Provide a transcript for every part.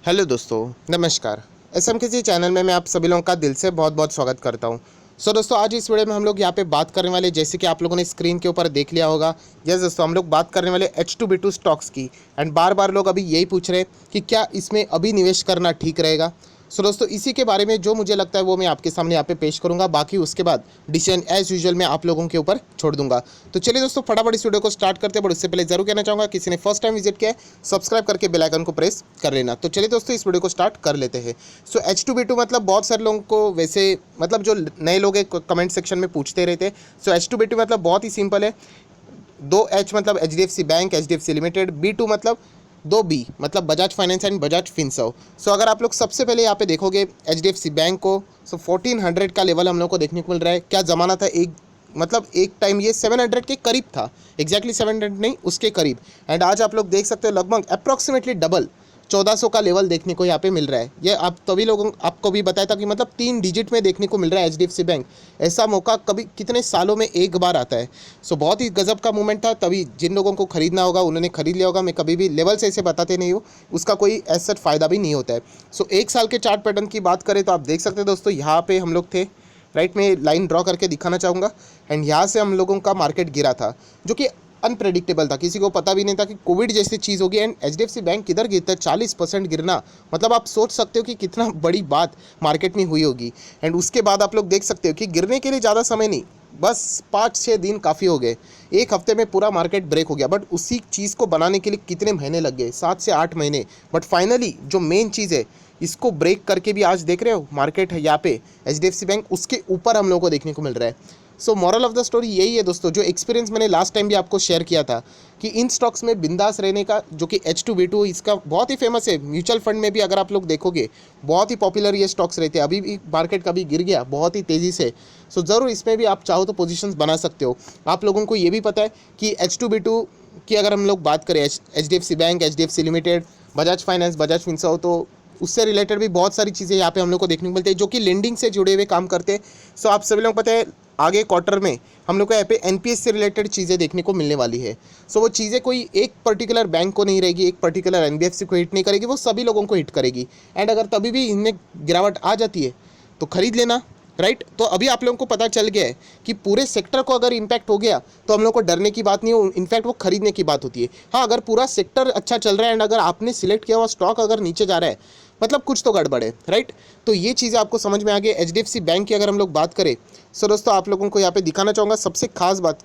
Hello दोस्तों, नमस्कार। SMKC channel में मैं आप सभी लोगों का दिल से बहुत बहुत स्वागत करता हूं। दोस्तों, आज इस वीडियो में हम लोग यहाँ पे बात करने वाले, जैसे कि आप लोगों ने स्क्रीन के ऊपर देख लिया होगा। यस दोस्तों, हम लोग बात करने वाले H2B2 स्टॉक्स की। एंड बार बार लोग अभी यही पूछ रहे हैं कि क्या इसमें अभी निवेश करना ठीक रहेगा। दोस्तों, इसी के बारे में जो मुझे लगता है वो मैं आपके सामने यहाँ पे पेश करूँगा। बाकी उसके बाद डिसीजन एज यूजुअल मैं आप लोगों के ऊपर छोड़ दूंगा। तो चलिए दोस्तों, फटाफट इस वीडियो को स्टार्ट करते हैं। बट उससे पहले जरूर कहना चाहूँगा, किसी ने फर्स्ट टाइम विजिट किया है, सब्सक्राइब करके बेल आइकन को प्रेस कर लेना। तो चलिए दोस्तों, इस वीडियो को स्टार्ट कर लेते हैं। H2B2 मतलब बहुत सारे लोगों को वैसे मतलब जो नए लोग कमेंट सेक्शन में पूछते रहते हैं। H2B2 मतलब बहुत ही सिंपल है। 2H मतलब HDFC bank, HDFC limited. B2 मतलब 2B मतलब Bajaj finance and Bajaj Finserv. अगर आप लोग सबसे पहले यहाँ पे देखोगे HDFC बैंक को, 1400 का लेवल हम लोग को देखने को मिल रहा है। क्या ज़माना था, एक टाइम ये 700 के करीब था। एग्जैक्टली 700 नहीं, उसके करीब। एंड आज आप लोग देख सकते हो लगभग अप्रॉक्सीमेटली डबल 1400 का लेवल देखने को यहाँ पे मिल रहा है। ये आप तभी लोगों आपको भी बताया था कि मतलब 3 डिजिट में देखने को मिल रहा है HDFC बैंक। ऐसा मौका कभी कितने सालों में एक बार आता है। बहुत ही गजब का मूवमेंट था। तभी जिन लोगों को खरीदना होगा उन्होंने खरीद लिया होगा। मैं कभी भी लेवल से ऐसे बताते नहीं हूँ, उसका कोई ऐसा फ़ायदा भी नहीं होता है। एक साल के चार्ट पैटर्न की बात करें तो आप देख सकते हैं दोस्तों, यहाँ पे हम लोग थे। राइट, में लाइन ड्रॉ करके दिखाना चाहूँगा। एंड यहाँ से हम लोगों का मार्केट गिरा था, जो कि अनप्रेडिक्टेबल था। किसी को पता भी नहीं था कि कोविड जैसी चीज़ होगी। एंड HDFC बैंक किधर गिरता है, 40% गिरना, मतलब आप सोच सकते हो कि कितना बड़ी बात मार्केट में हुई होगी। एंड उसके बाद आप लोग देख सकते हो कि गिरने के लिए ज़्यादा समय नहीं, बस 5-6 दिन काफ़ी हो गए। एक हफ्ते में पूरा मार्केट ब्रेक हो गया। बट उसी चीज़ को बनाने के लिए कितने महीने लग गए, 7 से 8 महीने। बट फाइनली जो मेन चीज़ है, इसको ब्रेक करके भी आज देख रहे हो मार्केट है यहाँ पे HDFC बैंक उसके ऊपर हम लोगों को देखने को मिल रहा है। मॉरल ऑफ द स्टोरी यही है दोस्तों, जो एक्सपीरियंस मैंने लास्ट टाइम भी आपको शेयर किया था कि इन स्टॉक्स में बिंदास रहने का, जो कि H2B2 इसका बहुत ही फेमस है। म्यूचुअल फंड में भी अगर आप लोग देखोगे बहुत ही पॉपुलर ये स्टॉक्स रहते हैं। अभी भी मार्केट कभी गिर गया बहुत ही तेज़ी से, ज़रूर इसमें भी आप चाहो तो पोजीशंस बना सकते हो। आप लोगों को ये भी पता है कि H2B2 की अगर हम लोग बात करें, HDFC bank, HDFC limited, Bajaj finance, Bajaj Finserv, तो उससे रिलेटेड भी बहुत सारी चीज़ें यहाँ पे हम लोग को देखने को मिलती है, जो कि लेंडिंग से जुड़े हुए काम करते हैं। आप सभी लोग पता है आगे क्वार्टर में हम लोग को यहाँ पे NPS से रिलेटेड चीज़ें देखने को मिलने वाली है। वो चीज़ें कोई एक पर्टिकुलर बैंक को नहीं रहेगी, एक पर्टिकुलर NBFC को हिट नहीं करेगी, वो सभी लोगों को हिट करेगी। एंड अगर तभी भी इनमें गिरावट आ जाती है तो खरीद लेना। राइट, तो अभी आप लोगों को पता चल गया है कि पूरे सेक्टर को अगर इम्पैक्ट हो गया तो हम लोग को डरने की बात नहीं हो, इनफैक्ट वो खरीदने की बात होती है। हाँ, अगर पूरा सेक्टर अच्छा चल रहा है एंड अगर आपने सिलेक्ट किया हुआ स्टॉक अगर नीचे जा रहा है, मतलब कुछ तो गड़बड़ है। राइट, तो ये चीज़ें आपको समझ में आ गई। HDFC बैंक की अगर हम लोग बात करें, दोस्तों आप लोगों को यहाँ पे दिखाना चाहूँगा सबसे खास बात।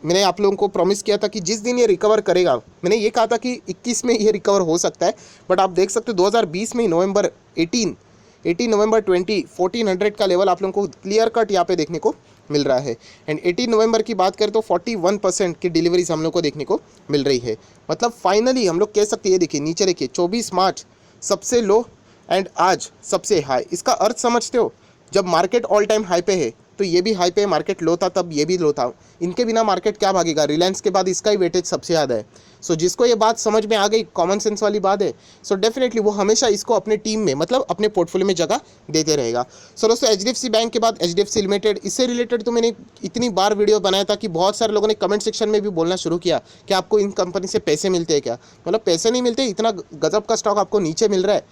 मैंने आप लोगों को प्रॉमिस किया था कि जिस दिन ये रिकवर करेगा, मैंने ये कहा था कि 21 में ये रिकवर हो सकता है। बट आप देख सकते हो 2020 में नवंबर 18 नवंबर 1400 का लेवल आप लोगों को क्लियर कट यहाँ पे देखने को मिल रहा है। एंड 18 नवंबर की बात करें तो 41% की डिलीवरीज हम लोग को देखने को मिल रही है। मतलब फाइनली हम लोग कह सकते हैं, ये देखिए नीचे देखिए, 24 मार्च सबसे लो एंड आज सबसे हाई। इसका अर्थ समझते हो, जब मार्केट ऑल टाइम हाई पे है तो ये भी हाई पे, मार्केट लो था तब ये भी लो था। इनके बिना मार्केट क्या भागेगा, रिलायंस के बाद इसका ही वेटेज सबसे ज़्यादा है। जिसको ये बात समझ में आ गई, कॉमन सेंस वाली बात है, डेफिनेटली वो हमेशा इसको अपने टीम में, मतलब अपने पोर्टफोलियो में जगह देते रहेगा। दोस्तों, HDFC बैंक के बाद HDFC लिमिटेड, इससे रिलेटेड तो मैंने इतनी बार वीडियो बनाया था कि बहुत सारे लोगों ने कमेंट सेक्शन में भी बोलना शुरू किया कि आपको इन कंपनी से पैसे मिलते हैं क्या। मतलब पैसे नहीं मिलते, इतना गजब का स्टॉक आपको नीचे मिल रहा है,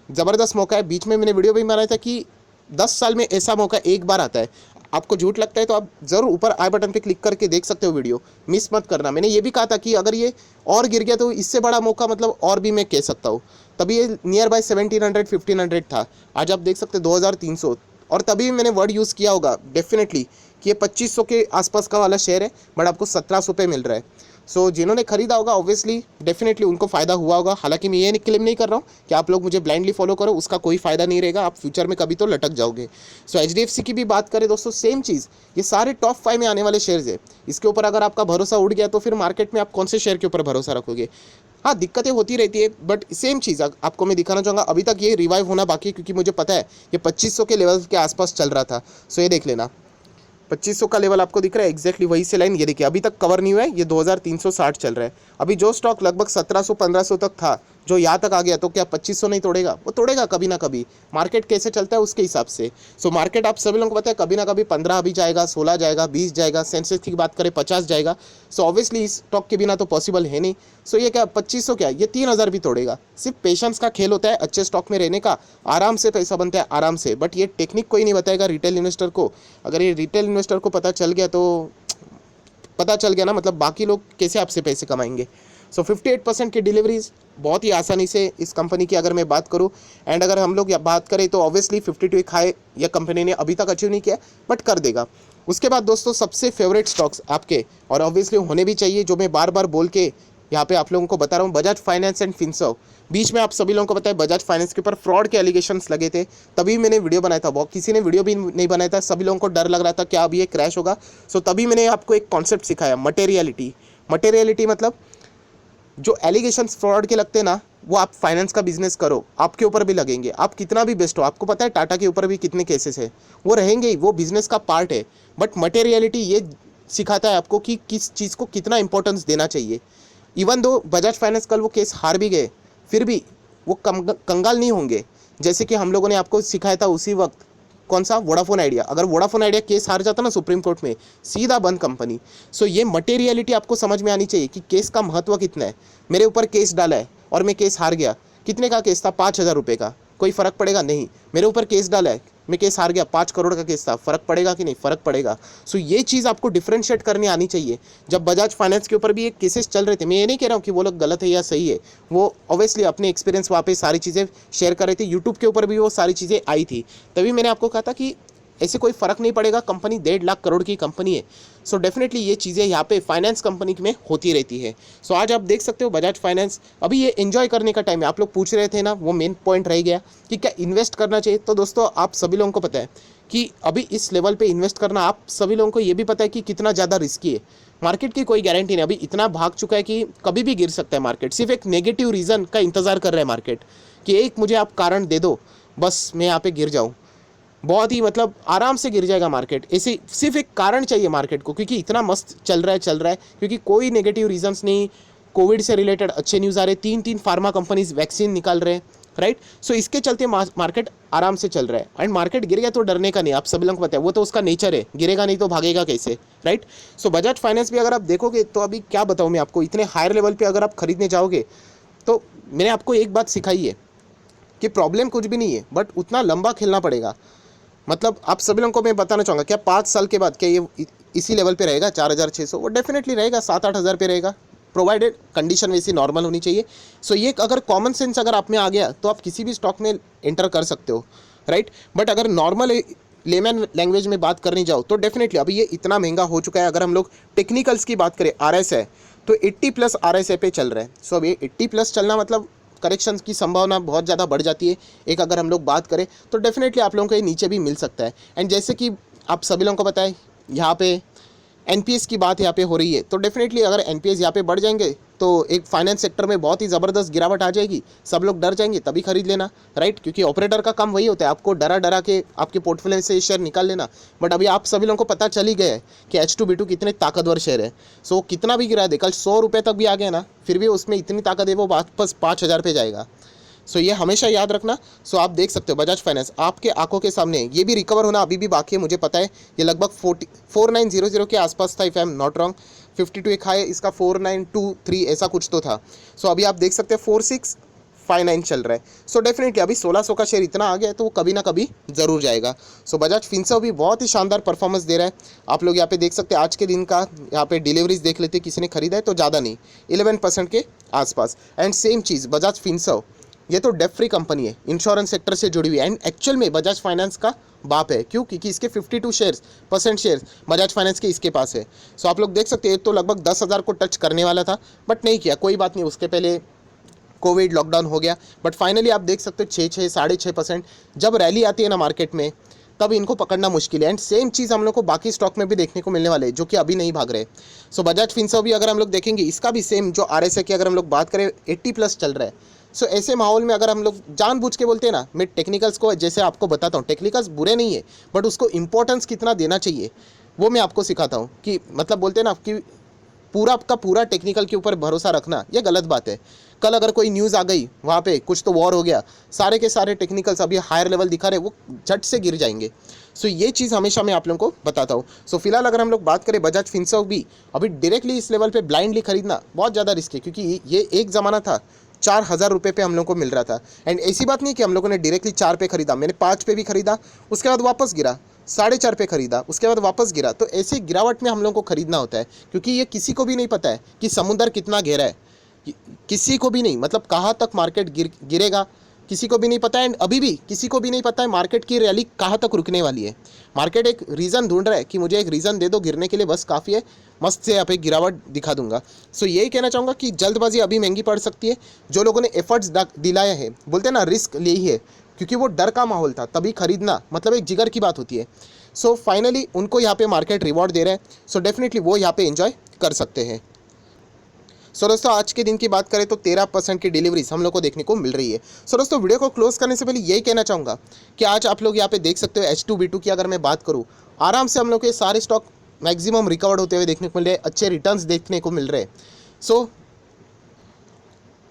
ज़बरदस्त मौका है। बीच में मैंने वीडियो भी बनाया था कि 10 साल में ऐसा मौका एक बार आता है। आपको झूठ लगता है तो आप ज़रूर ऊपर आई बटन पे क्लिक करके देख सकते हो, वीडियो मिस मत करना। मैंने ये भी कहा था कि अगर ये और गिर गया तो इससे बड़ा मौका मतलब और भी मैं कह सकता हूँ। तभी ये नियर बाय 1700-1500 था, आज आप देख सकते 2300। और तभी मैंने वर्ड यूज़ किया होगा डेफिनेटली कि ये 2500 के आसपास का वाला शेयर है, बट आपको 1700 पे मिल रहा है। जिन्होंने खरीदा होगा ऑब्वियसली डेफिनेटली उनको फ़ायदा हुआ होगा। हालांकि मैं ये क्लेम नहीं कर रहा हूँ कि आप लोग मुझे ब्लाइंडली फॉलो करो, उसका कोई फ़ायदा नहीं रहेगा, आप फ्यूचर में कभी तो लटक जाओगे। HDFC की भी बात करें दोस्तों, सेम चीज़, ये सारे टॉप 5 में आने वाले शेयर्स है। इसके ऊपर अगर आपका भरोसा उड़ गया तो फिर मार्केट में आप कौन से शेयर के ऊपर भरोसा रखोगे। हाँ, दिक्कतें होती रहती है, बट सेम चीज़ आपको मैं दिखाना चाहूँगा। अभी तक ये रिवाइव होना बाकी है, क्योंकि मुझे पता है ये 2500 के लेवल के आसपास चल रहा था। ये देख लेना, 2500 का लेवल आपको दिख रहा है, एक्जैक्टली वही से लाइन। ये देखिए अभी तक कवर नहीं हुआ है, ये 2360 चल रहा है। अभी जो स्टॉक लगभग 1700-1500 तक था, जो यहाँ तक आ गया तो क्या 2500 नहीं तोड़ेगा? वो तोड़ेगा कभी ना कभी। मार्केट कैसे चलता है उसके हिसाब से। सो मार्केट आप सभी लोगों को पता है कभी ना कभी 15 भी जाएगा, 16 जाएगा, 20 जाएगा, सेंसेक्स की बात करें 50 जाएगा। सो ऑब्वियसली इस स्टॉक के बिना तो पॉसिबल है नहीं। सो ये क्या 2500 क्या, ये 3000 भी तोड़ेगा। सिर्फ पेशेंस का खेल होता है अच्छे स्टॉक में रहने का, आराम से पैसा बनता है आराम से। बट ये टेक्निक कोई नहीं बताएगा रिटेल इन्वेस्टर को। अगर ये रिटेल इन्वेस्टर को पता चल गया तो पता चल गया ना, मतलब बाकी लोग कैसे आपसे पैसे कमाएंगे। सो 58% की डिलीवरीज बहुत ही आसानी से इस कंपनी की अगर मैं बात करूं। एंड अगर हम लोग बात करें तो ऑब्वियसली 52 एक हाई यह कंपनी ने अभी तक अचीव नहीं किया, बट कर देगा। उसके बाद दोस्तों सबसे फेवरेट स्टॉक्स आपके, और ऑब्वियसली होने भी चाहिए, जो मैं बार बार बोल के यहाँ पे आप लोगों को बता रहा हूँ, बजाज फाइनेंस एंड फिनसर्व। बीच में आप सभी लोगों को पता है बजाज फाइनेंस के ऊपर फ्रॉड के एलिगेशंस लगे थे, तभी मैंने वीडियो बनाया था। बहुत किसी ने वीडियो भी नहीं बनाया था, सभी लोगों को डर लग रहा था क्या अभी ये क्रैश होगा। सो तभी मैंने आपको एक कॉन्सेप्ट सिखाया, मटेरियलिटी। मटेरियलिटी मतलब जो एलिगेशंस फ्रॉड के लगते हैं ना, वो आप फाइनेंस का बिजनेस करो, आपके ऊपर भी लगेंगे। आप कितना भी बेस्ट हो, आपको पता है टाटा के ऊपर भी कितने केसेस है, वो रहेंगे ही, वो बिजनेस का पार्ट है। बट मटेरियलिटी ये सिखाता है आपको कि किस चीज़ को कितना इंपॉर्टेंस देना चाहिए। इवन दो बजाज फाइनेंस कल वो केस हार भी गए, फिर भी वो कंगाल नहीं होंगे। जैसे कि हम लोगों ने आपको सिखाया था उसी वक्त, कौन सा, वोडाफोन आइडिया। अगर वोडाफोन आइडिया केस हार जाता ना सुप्रीम कोर्ट में, सीधा बंद कंपनी। सो ये मटेरियलिटी आपको समझ में आनी चाहिए कि केस का महत्व कितना है। मेरे ऊपर केस डाला है और मैं केस हार गया, कितने का केस था, 5000 रुपये का, कोई फ़र्क पड़ेगा नहीं। मेरे ऊपर केस डाला है, मैं केस हार गया, 5 करोड़ का केस था, फ़र्क पड़ेगा कि नहीं, फ़र्क पड़ेगा। सो ये चीज़ आपको डिफ्रेंशिएट करनी आनी चाहिए। जब बजाज फाइनेंस के ऊपर भी एक केसेस चल रहे थे, मैं ये नहीं कह रहा हूँ कि वो लोग गलत है या सही है, वो ऑब्वियसली अपने एक्सपीरियंस वहाँ पे सारी चीज़ें शेयर कर रहे थे, यूट्यूब के ऊपर भी वो सारी चीज़ें आई थी। तभी मैंने आपको कहा था कि ऐसे कोई फ़र्क नहीं पड़ेगा, कंपनी 1.5 लाख करोड़ की कंपनी है। सो डेफिनेटली ये चीज़ें यहाँ पे फाइनेंस कंपनी में होती रहती है। सो आज आप देख सकते हो बजाज फाइनेंस, अभी ये एंजॉय करने का टाइम है। आप लोग पूछ रहे थे ना, वो मेन पॉइंट रह गया कि क्या इन्वेस्ट करना चाहिए। तो दोस्तों आप सभी लोगों को पता है कि अभी इस लेवल पे इन्वेस्ट करना, आप सभी लोगों को ये भी पता है कि कितना ज़्यादा रिस्की है। मार्केट की कोई गारंटी नहीं, अभी इतना भाग चुका है कि कभी भी गिर सकता है मार्केट। सिर्फ एक नेगेटिव रीज़न का इंतज़ार कर रहा है मार्केट, कि एक मुझे आप कारण दे दो, बस मैं यहाँ पे गिर जाऊँ। बहुत ही मतलब आराम से गिर जाएगा मार्केट। ऐसे सिर्फ एक कारण चाहिए मार्केट को, क्योंकि इतना मस्त चल रहा है, क्योंकि कोई नेगेटिव रीजंस नहीं। कोविड से रिलेटेड अच्छे न्यूज़ आ रहे, 3 फार्मा कंपनीज वैक्सीन निकाल रहे हैं, राइट। सो इसके चलते मार्केट आराम से चल रहा है। एंड मार्केट गिर गया तो डरने का नहीं, आप सभी लोगों को पता है, वो तो उसका नेचर है, गिरेगा नहीं तो भागेगा कैसे, राइट। सो बजाज फाइनेंस भी अगर आप देखोगे तो अभी क्या बताऊँ मैं आपको, इतने हायर लेवल पर अगर आप खरीदने जाओगे तो मैंने आपको एक बात सिखाई है कि प्रॉब्लम कुछ भी नहीं है, बट उतना लंबा खेलना पड़ेगा। मतलब आप सभी लोगों को मैं बताना चाहूँगा, क्या 5 साल के बाद क्या ये इसी लेवल पे रहेगा 4600? वो डेफिनेटली रहेगा 7-8 हज़ार पे रहेगा, प्रोवाइडेड कंडीशन वैसी नॉर्मल होनी चाहिए। सो ये अगर कॉमन सेंस अगर आप में आ गया तो आप किसी भी स्टॉक में एंटर कर सकते हो, राइट। बट अगर नॉर्मल लेमैन लैंग्वेज में बात करने जाओ तो डेफिनेटली अभी ये इतना महंगा हो चुका है। अगर हम लोग टेक्निकल्स की बात करें, RSI तो 80+ RSI पे चल रहा है। सो अब ये 80+ चलना मतलब करेक्शन की संभावना बहुत ज़्यादा बढ़ जाती है। एक अगर हम लोग बात करें तो डेफिनेटली आप लोगों को ये नीचे भी मिल सकता है। एंड जैसे कि आप सभी लोगों को पता है यहाँ पे NPS की बात यहाँ पे हो रही है, तो डेफिनेटली अगर NPS यहाँ पे बढ़ जाएंगे तो एक फाइनेंस सेक्टर में बहुत ही ज़बरदस्त गिरावट आ जाएगी, सब लोग डर जाएंगे, तभी खरीद लेना, राइट। क्योंकि ऑपरेटर का काम वही होता है, आपको डरा डरा के आपके पोर्टफोलियो से शेयर निकाल लेना। बट अभी आप सभी लोगों को पता चल ही गया है कि H2B2 कितने ताकतवर शेयर है। सो कितना भी गिरा दे, कल 100 रुपये तक भी आ गया ना, फिर भी उसमें इतनी ताकत है, वो वापस 5000 पे जाएगा। सो ये हमेशा याद रखना। सो आप देख सकते हो बजाज फाइनेंस आपके आंखों के सामने, ये भी रिकवर होना अभी भी बाकी है, मुझे पता है। ये लगभग 4900 के आसपास था, if I am not wrong. 52 एक हाई, इसका 4923 ऐसा कुछ तो था। सो अभी आप देख सकते हैं 4659 चल रहा है। सो डेफिनेटली अभी 1600 का शेयर इतना आ गया है तो वो कभी ना कभी ज़रूर जाएगा। सो बजाज फिनसर्व भी बहुत ही शानदार परफॉर्मेंस दे रहा है। आप लोग यहाँ पे देख सकते हैं आज के दिन का, यहाँ पे डिलीवरीज देख लेते हैं, किसी ने खरीदा है तो ज़्यादा नहीं, 11% के आसपास। And same cheese Bajaj Finserv, ये तो डेट फ्री कंपनी है, इंश्योरेंस सेक्टर से जुड़ी हुई है, एंड एक्चुअल में बजाज फाइनेंस का बाप है। क्यों? क्योंकि इसके 52% शेयर्स बजाज फाइनेंस के इसके पास है। सो आप लोग देख सकते हैं, तो लगभग 10,000 को टच करने वाला था बट नहीं किया, कोई बात नहीं, उसके पहले कोविड लॉकडाउन हो गया। बट फाइनली आप देख सकते हो 6 साढ़े 6%। जब रैली आती है ना मार्केट में, तब इनको पकड़ना मुश्किल है। एंड सेम चीज़ हम लोग को बाकी स्टॉक में भी देखने को मिलने वाले हैं, जो कि अभी नहीं भाग रहे। सो बजाज फिनसर्व भी अगर हम लोग देखेंगे, इसका भी सेम जो RSI की अगर हम लोग बात करें 80+ चल रहा है। सो ऐसे माहौल में अगर हम लोग जानबूझ के बोलते हैं ना, मैं टेक्निकल्स को जैसे आपको बताता हूँ, टेक्निकल्स बुरे नहीं है बट उसको इंपॉर्टेंस कितना देना चाहिए वो मैं आपको सिखाता हूँ। कि मतलब बोलते हैं ना कि पूरा का पूरा टेक्निकल के ऊपर भरोसा रखना, ये गलत बात है। कल अगर कोई न्यूज़ आ गई वहाँ पे कुछ तो वॉर हो गया, सारे के सारे टेक्निकल्स अभी हायर लेवल दिखा रहे, वो झट से गिर जाएंगे। सो ये चीज़ हमेशा मैं आप लोगों को बताता हूँ। सो फिलहाल अगर हम लोग बात करें बजाज फिनसर्व भी, अभी डायरेक्टली इस लेवल पे ब्लाइंडली खरीदना बहुत ज़्यादा रिस्क है, क्योंकि ये एक ज़माना था 4,000 रुपये पे हम लोग को मिल रहा था। एंड ऐसी बात नहीं कि हम लोगों ने डायरेक्टली 4 पे खरीदा, मैंने 5 पे भी खरीदा, उसके बाद वापस गिरा, 4.5 पे खरीदा, उसके बाद वापस गिरा। तो ऐसे गिरावट में हम लोग को खरीदना होता है, क्योंकि ये किसी को भी नहीं पता है कि समुद्र कितना गहरा है, किसी को भी नहीं, मतलब कहाँ तक मार्केट गिरेगा किसी को भी नहीं पता है। एंड अभी भी किसी को भी नहीं पता है मार्केट की रैली कहाँ तक रुकने वाली है। मार्केट एक रीज़न ढूंढ रहा है कि मुझे एक रीज़न दे दो गिरने के लिए, बस काफ़ी है, मस्त से यहाँ पे गिरावट दिखा दूंगा। सो यही कहना चाहूँगा कि जल्दबाजी अभी महंगी पड़ सकती है। जो लोगों ने एफर्ट्स दिलाया है, बोलते हैं ना रिस्क ली है, क्योंकि वो डर का माहौल था तभी खरीदना मतलब एक जिगर की बात होती है। सो फाइनली उनको यहाँ पे मार्केट रिवॉर्ड दे रहा है, सो डेफिनेटली वो यहाँ पे एंजॉय कर सकते हैं। सो दोस्तों आज के दिन की बात करें तो 13% की डिलीवरीज हम लोग को देखने को मिल रही है। सो दोस्तों वीडियो को क्लोज करने से पहले यही कहना चाहूँगा कि आज आप लोग यहाँ पे देख सकते हो H2B2 की अगर मैं बात करूँ, आराम से हम लोग के सारे स्टॉक मैक्सिमम रिकवर्ड होते हुए देखने को मिल रहे हैं, अच्छे रिटर्न्स देखने को मिल रहे हैं। सो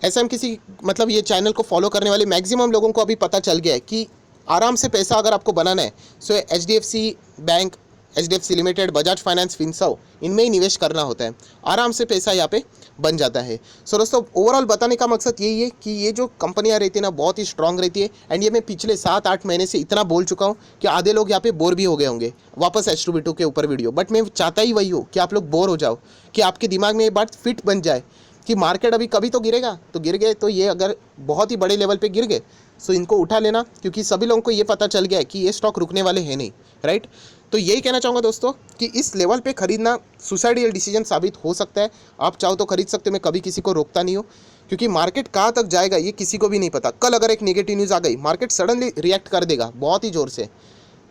ऐसा हम किसी मतलब ये चैनल को फॉलो करने वाले मैक्सिमम लोगों को अभी पता चल गया है कि आराम से पैसा अगर आपको बनाना है, सो HDFC bank, HDFC limited, Bajaj finance, Finserv, इनमें ही निवेश करना होता है, आराम से पैसा यहाँ पे बन जाता है। सो दोस्तों ओवरऑल बताने का मकसद यही है कि ये जो कंपनियाँ रहती है ना बहुत ही स्ट्रांग रहती है। एंड ये मैं पिछले 7-8 महीने से इतना बोल चुका हूँ कि आधे लोग यहाँ पे बोर भी हो गए होंगे वापस H2B2 के ऊपर वीडियो, बट मैं चाहता ही वही हो कि आप लोग बोर हो जाओ, कि आपके दिमाग में ये बात फिट बन जाए कि मार्केट अभी कभी तो गिरेगा, तो गिर गए, तो ये अगर बहुत ही बड़े लेवल पे गिर गए सो इनको उठा लेना, क्योंकि सभी लोगों को ये पता चल गया है कि ये स्टॉक रुकने वाले हैं नहीं, राइट। तो यही कहना चाहूँगा दोस्तों कि इस लेवल पे खरीदना सुसाइडियल डिसीजन साबित हो सकता है। आप चाहो तो खरीद सकते हो, मैं कभी किसी को रोकता नहीं हूँ, क्योंकि मार्केट कहाँ तक जाएगा ये किसी को भी नहीं पता। कल अगर एक नेगेटिव न्यूज़ आ गई, मार्केट सडनली रिएक्ट कर देगा बहुत ही ज़ोर से।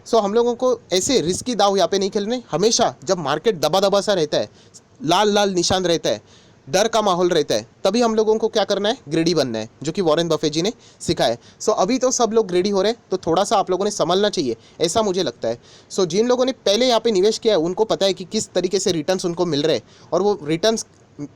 सो हम लोगों को ऐसे रिस्की दाव यहाँ पे नहीं खेलने। हमेशा जब मार्केट दबा दबा सा रहता है, लाल लाल निशान रहता है, डर का माहौल रहता है, तभी हम लोगों को क्या करना है, ग्रेडी बनना है, जो कि वॉरेन बफेट जी ने सिखाया है। सो अभी तो सब लोग ग्रेडी हो रहे हैं, तो थोड़ा सा आप लोगों ने संभलना चाहिए, ऐसा मुझे लगता है। सो जिन लोगों ने पहले यहाँ पे निवेश किया है उनको पता है कि किस तरीके से रिटर्न्स उनको मिल रहे हैं, और वो रिटर्न्स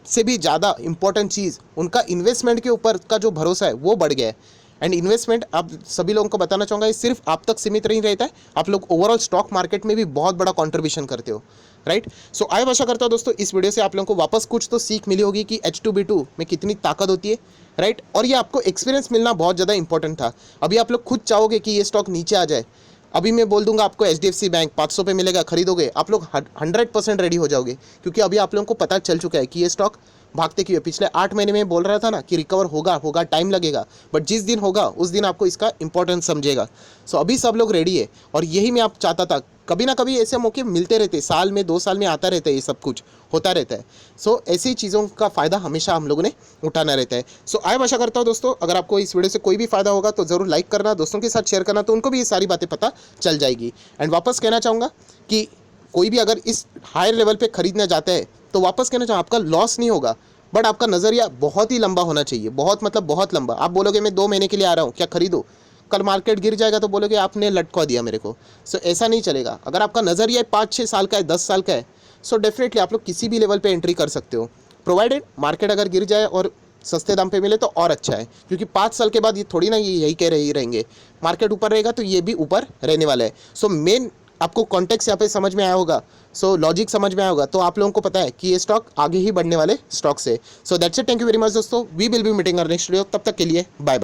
से भी ज़्यादा इंपॉर्टेंट चीज़ उनका इन्वेस्टमेंट के ऊपर का जो भरोसा है वो बढ़ गया है। एंड इन्वेस्टमेंट आप सभी लोगों को बताना चाहूँगा, ये सिर्फ आप तक सीमित नहीं रहता है, आप लोग ओवरऑल स्टॉक मार्केट में भी बहुत बड़ा कंट्रीब्यूशन करते हो, राइट। सो आई आशा करता हूँ दोस्तों इस वीडियो से आप लोगों को वापस कुछ तो सीख मिली होगी कि H2B2 में कितनी ताकत होती है, राइट। और ये आपको एक्सपीरियंस मिलना बहुत ज़्यादा इंपॉर्टेंट था। अभी आप लोग खुद चाहोगे कि ये स्टॉक नीचे आ जाए, अभी मैं बोल दूंगा आपको HDFC बैंक 500 पे मिलेगा, खरीदोगे, आप लोग 100% रेडी हो जाओगे, क्योंकि अभी आप लोगों को पता चल चुका है कि ये स्टॉक भागते क्यों है। पिछले 8 महीने में बोल रहा था ना कि रिकवर होगा, टाइम लगेगा, बट जिस दिन होगा उस दिन आपको इसका इंपॉर्टेंस समझेगा। सो अभी सब लोग रेडी है, और यही मैं आप चाहता था। कभी ना कभी ऐसे मौके मिलते रहते, साल में 2 साल में आता रहता है, ये सब कुछ होता रहता है। सो ऐसी चीज़ों का फ़ायदा हमेशा हम लोगों ने उठाना रहता है। सो आई आशा करता हूँ दोस्तों अगर आपको इस वीडियो से कोई भी फ़ायदा होगा तो ज़रूर लाइक करना, दोस्तों के साथ शेयर करना, तो उनको भी ये सारी बातें पता चल जाएगी। एंड वापस कहना चाहूँगा कि कोई भी अगर इस हायर लेवल पे खरीदना चाहता है तो वापस कहना चाहूँ आपका लॉस नहीं होगा, बट आपका नज़रिया बहुत ही लंबा होना चाहिए, बहुत मतलब बहुत लंबा। आप बोलोगे मैं 2 महीने के लिए आ रहा हूँ, क्या खरीदो, कल मार्केट गिर जाएगा तो बोलोगे आपने लटका दिया मेरे को। सो ऐसा नहीं चलेगा। अगर आपका नज़रिया 5-6 साल का है, 10 साल का है, सो डेफिनेटली आप लोग किसी भी लेवल पे एंट्री कर सकते हो, प्रोवाइडेड मार्केट अगर गिर जाए और सस्ते दाम पे मिले तो और अच्छा है, क्योंकि 5 साल के बाद ये थोड़ी ना ये यही कह रहे ही रहेंगे, मार्केट ऊपर रहेगा तो ये भी ऊपर रहने वाला है। सो मेन आपको कॉन्टेक्स्ट यहाँ पे समझ में आया होगा, सो लॉजिक समझ में आया होगा, तो आप लोगों को पता है कि ये स्टॉक आगे ही बढ़ने वाले स्टॉक्स है। सो that's it, thank you very much दोस्तों, we will be meeting next video, तब तक के लिए बाय बाय।